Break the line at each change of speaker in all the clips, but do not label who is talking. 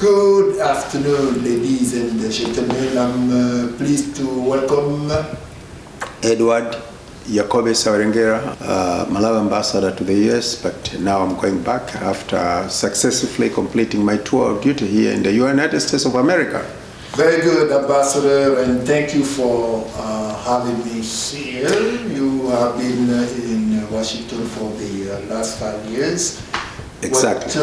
Good afternoon, ladies and gentlemen. I'm pleased to welcome
Edward Yakobe Sawerengera, Malawi ambassador to the US, but now I'm going back after successfully completing my tour of duty here in the United States of America.
Very good, Ambassador, and thank you for having me here. You have been in Washington for the last 5 years.
Exactly.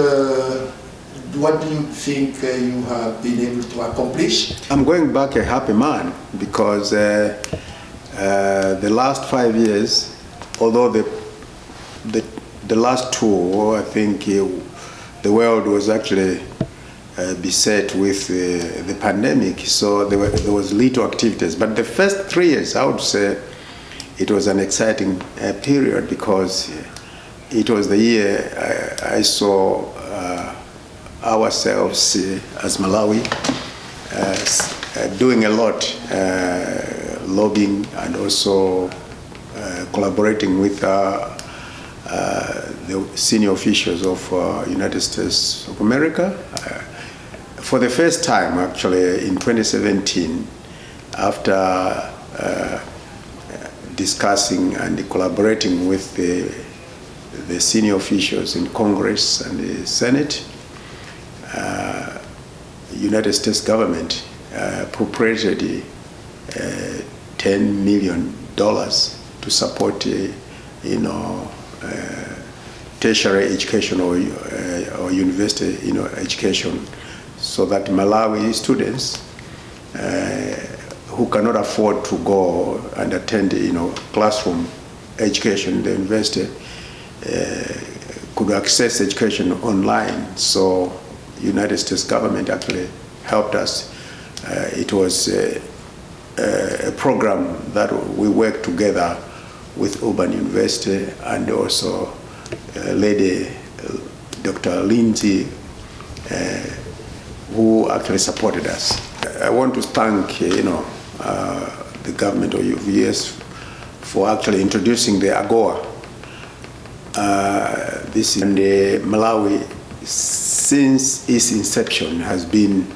What do you think you have been able to accomplish?
I'm going back a happy man because the last 5 years, although the last two, I think the world was actually beset with the pandemic, so there was little activities. But the first 3 years, I would say, it was an exciting period because it was the year I saw ourselves as Malawi doing a lot, lobbying and also collaborating with the senior officials of United States of America. For the first time, actually, in 2017, after discussing and collaborating with the senior officials in Congress and the Senate, United States government appropriated $10 million to support, tertiary education or university, education, so that Malawi students who cannot afford to go and attend, classroom education in the university could access education online. So United States government actually helped us. It was a program that we worked together with Urban University and also Lady Dr. Lindsay, who actually supported us. I want to thank the government of the US for actually introducing the AGOA. This in the Malawi, since its inception, has been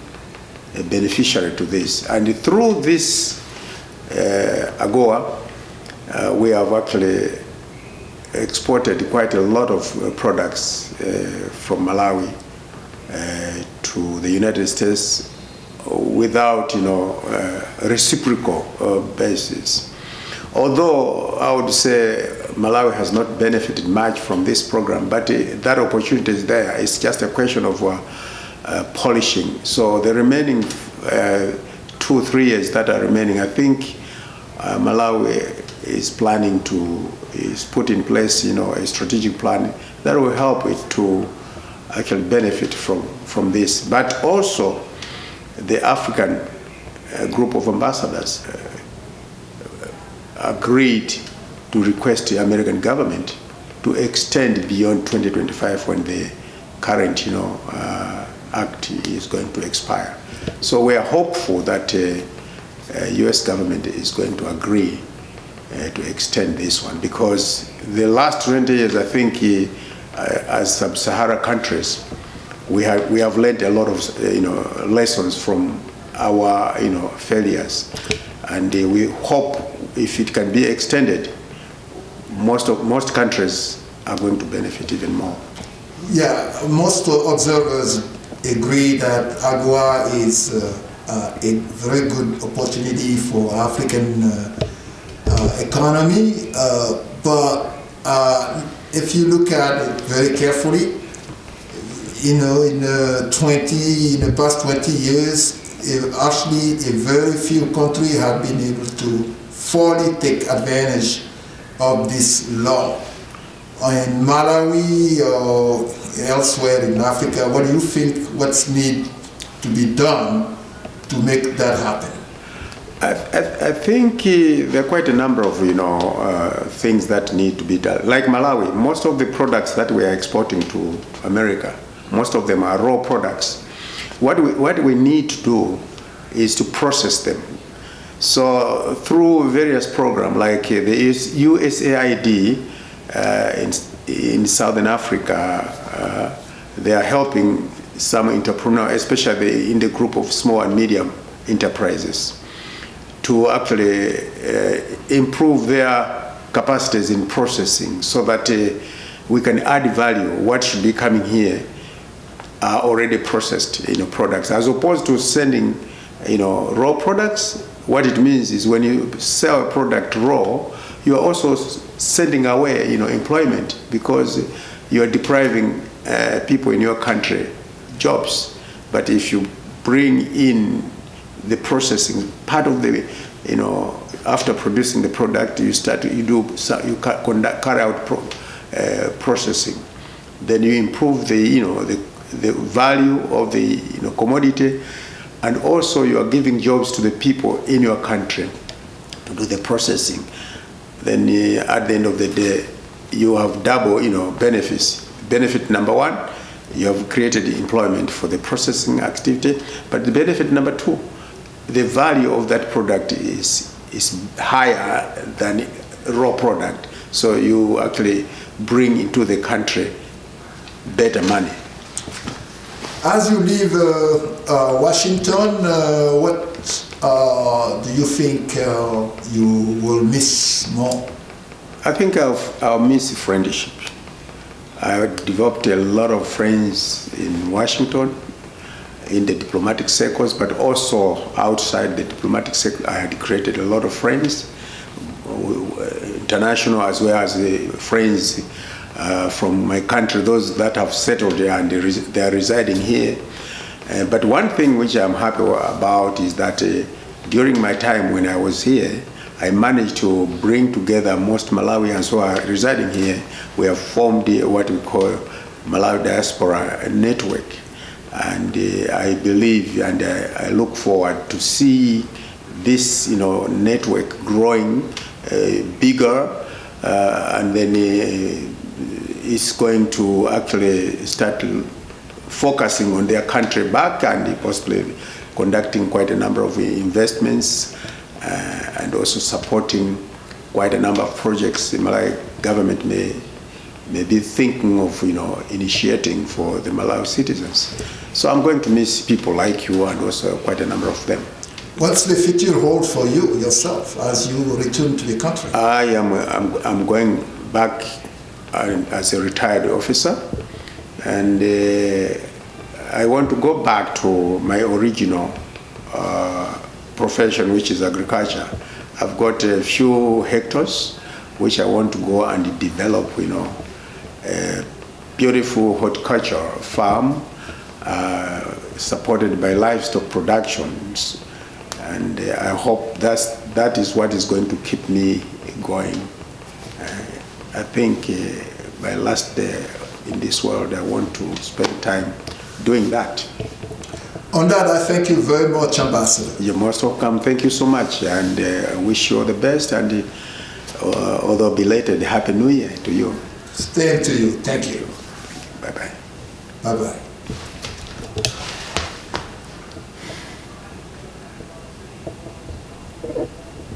a beneficiary to this. And through this AGOA, we have actually exported quite a lot of products from Malawi to the United States without, reciprocal basis. Although I would say Malawi has not benefited much from this program, but that opportunity is there. It's just a question of polishing. So the remaining 2-3 years that are remaining, I think Malawi is planning is put in place, a strategic plan that will help it to actually benefit from this. But also the African group of ambassadors agreed to request the American government to extend beyond 2025 when the current, act is going to expire. So we are hopeful that U.S. government is going to agree to extend this one, because the last 20 years, I think, as sub-Sahara countries, we have learned a lot of lessons from our failures, and we hope if it can be extended, most countries are going to benefit even more.
Yeah, most observers agree that AGOA is a very good opportunity for African economy, but if you look at it very carefully, in the past 20 years, actually a very few countries have been able to fully take advantage of this law. In Malawi or elsewhere in Africa, what do you think what's need to be done to make that happen?
I think there are quite a number of things that need to be done. Like Malawi, most of the products that we are exporting to America, most of them are raw products. What we need to do is to process them. So through various programs like the USAID in Southern Africa, they are helping some entrepreneurs, especially in the group of small and medium enterprises, to actually improve their capacities in processing, so that we can add value. What should be coming here are already processed, products, as opposed to sending, raw products. What it means is when you sell a product raw, you are also sending away, employment, because you are depriving people in your country jobs. But if you bring in the processing part of the, after producing the product, you carry out processing. Then you improve the value of the commodity, and also you are giving jobs to the people in your country to do the processing. Then at the end of the day, you have double benefits. Benefit number one, you have created employment for the processing activity, but the benefit number two, the value of that product is higher than raw product. So you actually bring into the country better money.
As you leave Washington, what do you think you will miss more?
I think I'll miss friendship. I developed a lot of friends in Washington, in the diplomatic circles, but also outside the diplomatic circle. I had created a lot of friends, international as well as friends from my country, those that have settled there and they are residing here. But one thing which I'm happy about is that during my time when I was here, I managed to bring together most Malawians who are residing here. We have formed what we call Malawi Diaspora Network. And I believe and I look forward to see this network growing bigger, and then it's going to actually start focusing on their country back, and possibly conducting quite a number of investments, and also supporting quite a number of projects the Malawi government may be thinking of initiating for the Malawi citizens. So I'm going to miss people like you, and also quite a number of them.
What's the future hold for you yourself as you return to the country?
I'm going back as a retired officer, and I want to go back to my original profession, which is agriculture. I've got a few hectares which I want to go and develop, a beautiful horticulture farm supported by livestock productions, and I hope that is what is going to keep me going. I think my last day in this world, I want to spend time doing that.
On that, I thank you very much, Ambassador.
You're most welcome. Thank you so much, and I wish you all the best, and although belated, Happy New Year to you.
Same to you. Thank you.
Bye-bye.
Bye-bye.